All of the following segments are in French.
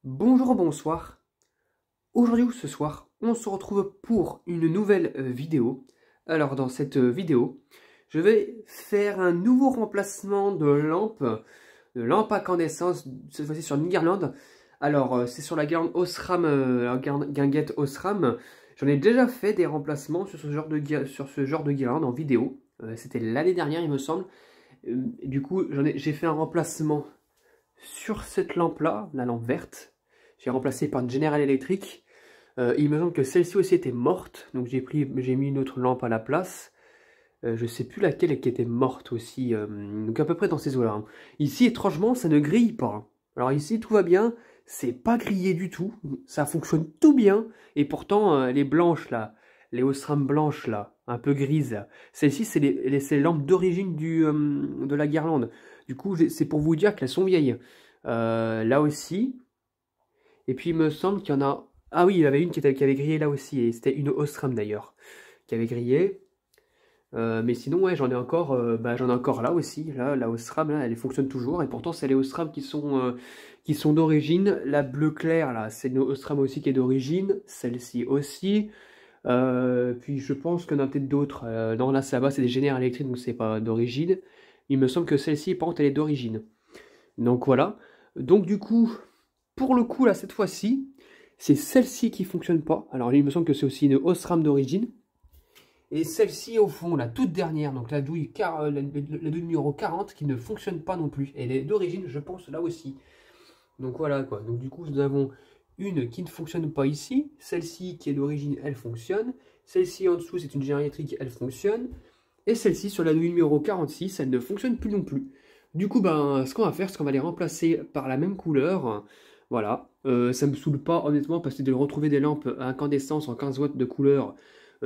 Bonjour, bonsoir. Aujourd'hui ou ce soir, on se retrouve pour une nouvelle vidéo. Alors dans cette vidéo, je vais faire un nouveau remplacement de lampe à incandescence, cette fois-ci sur une guirlande. Alors c'est sur la guirlande Osram, guinguette Osram. J'en ai déjà fait des remplacements sur ce genre de guirlande en vidéo. C'était l'année dernière il me semble. Du coup j'ai fait un remplacement sur cette lampe-là, la lampe verte. J'ai remplacé par une General Electric. Il me semble que celle-ci aussi était morte, donc j'ai mis une autre lampe à la place. Je sais plus laquelle qui était morte aussi, donc à peu près dans ces eaux-là. Hein. Ici, étrangement, ça ne grille pas. Alors ici, tout va bien, c'est pas grillé du tout, ça fonctionne tout bien, et pourtant, les blanches là, les Osram blanches là, un peu grises, celles-ci, c'est les lampes d'origine de la guirlande. Du coup, c'est pour vous dire qu'elles sont vieilles. Là aussi, et puis il me semble qu'il y en a... Ah oui, il y avait une qui avait grillé là aussi, et c'était une Osram d'ailleurs, qui avait grillé. Mais sinon, ouais, j'en ai encore là aussi. Là, la Osram, là, elle fonctionne toujours. Et pourtant, c'est les Osram qui sont d'origine. La bleu clair, là, c'est une Osram aussi qui est d'origine. Celle-ci aussi. Puis je pense qu'il y en a peut-être d'autres. Non, là, ça va, c'est des General Electric, donc c'est pas d'origine. Il me semble que celle-ci, par contre, elle est d'origine. Donc voilà. Donc du coup, pour le coup, là, cette fois-ci, c'est celle-ci qui fonctionne pas. Alors, il me semble que c'est aussi une Osram d'origine. Et celle-ci, au fond, la toute dernière, donc la douille numéro 40, qui ne fonctionne pas non plus. Elle est d'origine, je pense, là aussi. Donc voilà, quoi. Donc du coup, nous avons une qui ne fonctionne pas ici. Celle-ci, qui est d'origine, elle fonctionne. Celle-ci, en dessous, c'est une General Electric, elle fonctionne. Et celle-ci, sur la douille numéro 46, elle ne fonctionne plus non plus. Du coup, ben, ce qu'on va faire, c'est qu'on va les remplacer par la même couleur. Voilà. Ça me saoule pas, honnêtement, parce que de retrouver des lampes à incandescence en 15 watts de couleur...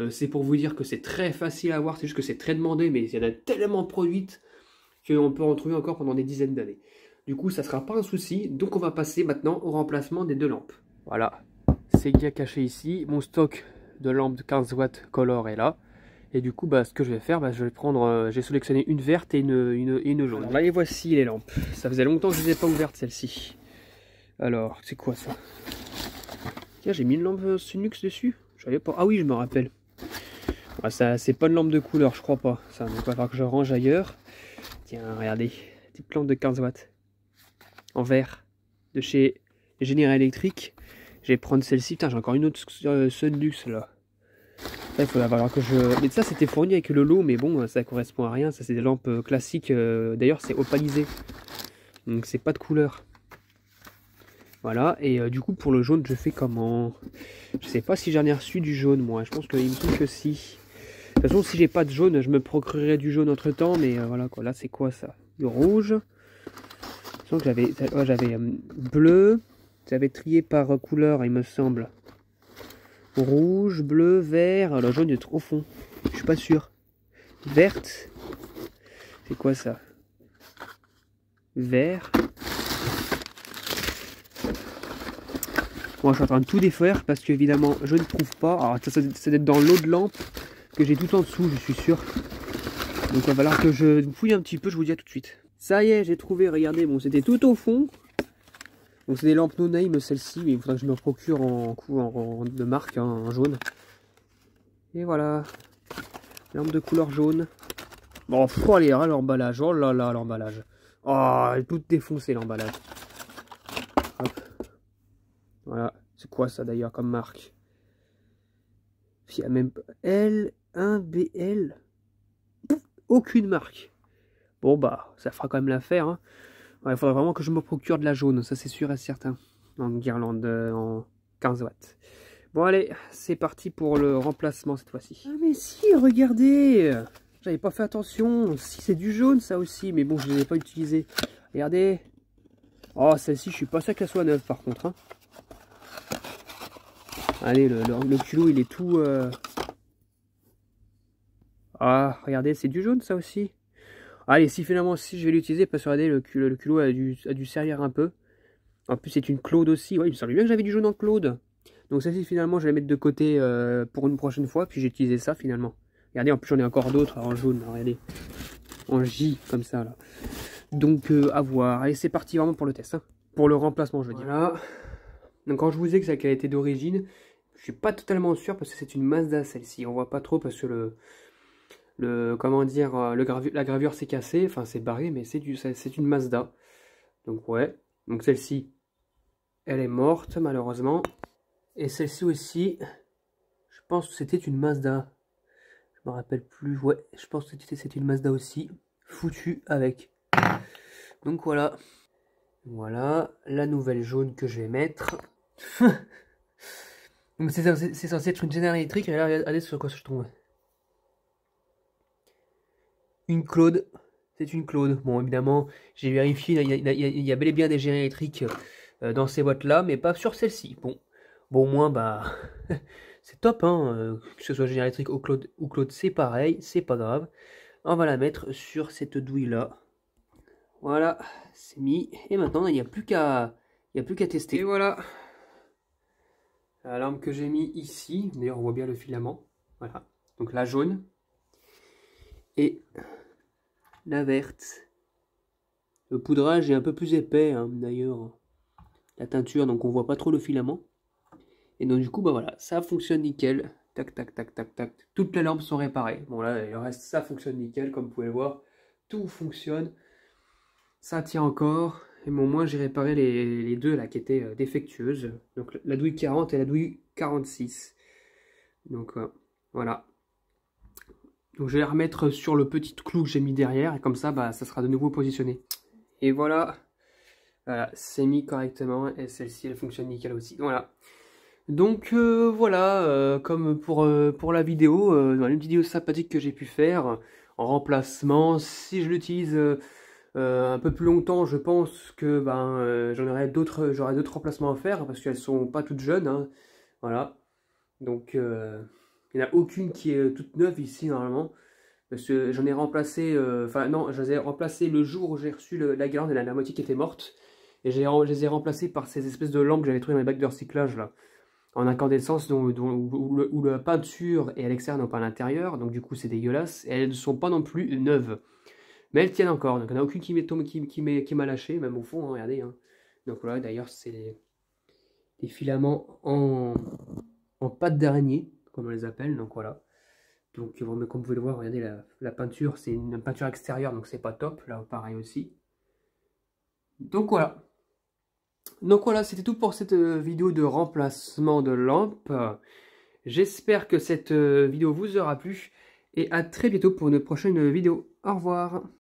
c'est pour vous dire que c'est très facile à avoir, c'est juste que c'est très demandé, mais il y en a tellement produites qu'on peut en trouver encore pendant des dizaines d'années. Du coup, ça ne sera pas un souci, donc on va passer maintenant au remplacement des deux lampes. Voilà, c'est bien caché ici, mon stock de lampes de 15 watts color est là. Et du coup, bah, ce que je vais faire, bah, je vais prendre, j'ai sélectionné une verte et une jaune. Alors là, les voici les lampes. Ça faisait longtemps que je ne les ai pas ouvertes, celles-ci. Alors, c'est quoi ça? Tiens, j'ai mis une lampe Sunux dessus. Je savais pas. Ah oui, je me rappelle. Ah, ça, c'est pas une lampe de couleur, je crois pas. Ça, donc il va falloir que je range ailleurs. Tiens, regardez, petite lampe de 15 watts en vert de chez General Electric. Je vais prendre celle-ci. Putain, j'ai encore une autre Sunlux là. Là, il faudra falloir que je. Mais ça, c'était fourni avec le lot, mais bon, ça correspond à rien. Ça, c'est des lampes classiques. D'ailleurs, c'est opalisé, donc c'est pas de couleur. Voilà, et du coup, pour le jaune, je fais comment? Je sais pas si j'en ai reçu du jaune, moi. Je pense qu'il me semble que si. De toute façon, si j'ai pas de jaune, je me procurerai du jaune entre temps, mais voilà quoi. Là, c'est quoi ça? Le rouge. Donc j'avais bleu. J'avais trié par couleur, il me semble. Rouge, bleu, vert. Le jaune est trop fond. Je suis pas sûr. Verte. C'est quoi ça? Vert. Moi, je suis en train de tout défaire parce qu'évidemment, je ne trouve pas. Alors, ça doit être dans l'eau de lampe que j'ai tout en dessous, je suis sûr. Donc, il va falloir que je fouille un petit peu, je vous dis à tout de suite. Ça y est, j'ai trouvé, regardez, bon, c'était tout au fond. Donc, c'est des lampes no name, celle-ci, mais il faudra que je me procure de marque, hein, en jaune. Et voilà, lampe de couleur jaune. Bon, faut aller, hein, l'emballage, oh là là, l'emballage. Oh, elle est toute défoncée, l'emballage. Hop. Voilà, c'est quoi ça d'ailleurs comme marque? Il y a même L1BL. Aucune marque. Bon bah, ça fera quand même l'affaire. Hein. Ouais, il faudra vraiment que je me procure de la jaune, ça c'est sûr et certain. En guirlande en 15 watts. Bon allez, c'est parti pour le remplacement cette fois-ci. Ah mais si, regardez! J'avais pas fait attention. Si c'est du jaune ça aussi, mais bon je ne l'ai pas utilisé. Regardez. Oh celle-ci, je suis pas sûr qu'elle soit neuve par contre. Hein. Allez, le culot, il est tout... Ah, regardez, c'est du jaune, ça aussi. Allez, si finalement, si je vais l'utiliser, parce que regardez, le culot a dû servir un peu. En plus, c'est une Claude aussi. Ouais, il me semblait bien que j'avais du jaune en Claude. Donc celle-ci, finalement, je vais la mettre de côté pour une prochaine fois, puis j'ai utilisé ça, finalement. Regardez, en plus, j'en ai encore d'autres en jaune, là, regardez. En J, comme ça, là. Donc, à voir. Allez, c'est parti vraiment pour le test. Hein. Pour le remplacement, je veux dire. Voilà. Donc quand je vous disais que c'est la qualité d'origine, je suis pas totalement sûr parce que c'est une Mazda celle-ci. On voit pas trop parce que comment dire, la gravure s'est cassée, enfin c'est barré, mais c'est une Mazda. Donc ouais, donc celle-ci, elle est morte malheureusement. Et celle-ci aussi, je pense que c'était une Mazda. Je me rappelle plus, ouais, je pense que c'était une Mazda aussi, foutue avec. Donc voilà, voilà la nouvelle jaune que je vais mettre. Donc c'est censé être une Générale électrique, et là regardez sur quoi je tombe. Une Claude, c'est une Claude. Bon évidemment, j'ai vérifié, il y a bel et bien des Générales électriques dans ces boîtes là, mais pas sur celle-ci. Bon, au moins bah c'est top, hein, que ce soit Générale électrique ou Claude, c'est pareil, c'est pas grave. On va la mettre sur cette douille là. Voilà, c'est mis. Et maintenant, il n'y a plus qu'à tester. Et voilà, la lampe que j'ai mis ici. D'ailleurs, on voit bien le filament. Voilà, donc la jaune et la verte. Le poudrage est un peu plus épais, hein, d'ailleurs. La teinture, donc on voit pas trop le filament. Et donc du coup, bah voilà, ça fonctionne nickel. Tac, tac, tac, tac, tac. Toutes les lampes sont réparées. Bon là, le reste, ça fonctionne nickel, comme vous pouvez le voir. Tout fonctionne. Ça tient encore. Et bon, moi j'ai réparé les deux là qui étaient défectueuses. Donc la douille 40 et la douille 46. Donc voilà. Donc je vais la remettre sur le petit clou que j'ai mis derrière. Et comme ça, bah, ça sera de nouveau positionné. Et voilà. Voilà, c'est mis correctement. Et celle-ci, elle fonctionne nickel aussi. Voilà. Donc voilà, comme pour la vidéo, dans une vidéo sympathique que j'ai pu faire en remplacement, si je l'utilise un peu plus longtemps, je pense que ben, j'aurai d'autres remplacements à faire parce qu'elles sont pas toutes jeunes, hein, voilà. Donc il n'y en a aucune qui est toute neuve ici normalement parce que j'en ai remplacé, enfin non, je les ai remplacées le jour où j'ai reçu la guirlande et la moitié qui était morte et je les ai remplacées par ces espèces de lampes que j'avais trouvées dans les bacs de recyclage là, en incandescence où la peinture et à l'extérieur, non pas à l'intérieur, donc du coup c'est dégueulasse, et elles ne sont pas non plus neuves. Mais elles tiennent encore, donc il n'y en a aucune qui m'a lâché, même au fond, hein, regardez. Hein. Donc voilà, d'ailleurs c'est des filaments en pâte d'araignée, comme on les appelle, donc voilà. Donc comme vous pouvez le voir, regardez, la peinture, c'est une peinture extérieure, donc c'est pas top, là pareil aussi. Donc voilà. Donc voilà, c'était tout pour cette vidéo de remplacement de lampe. J'espère que cette vidéo vous aura plu et à très bientôt pour une prochaine vidéo. Au revoir.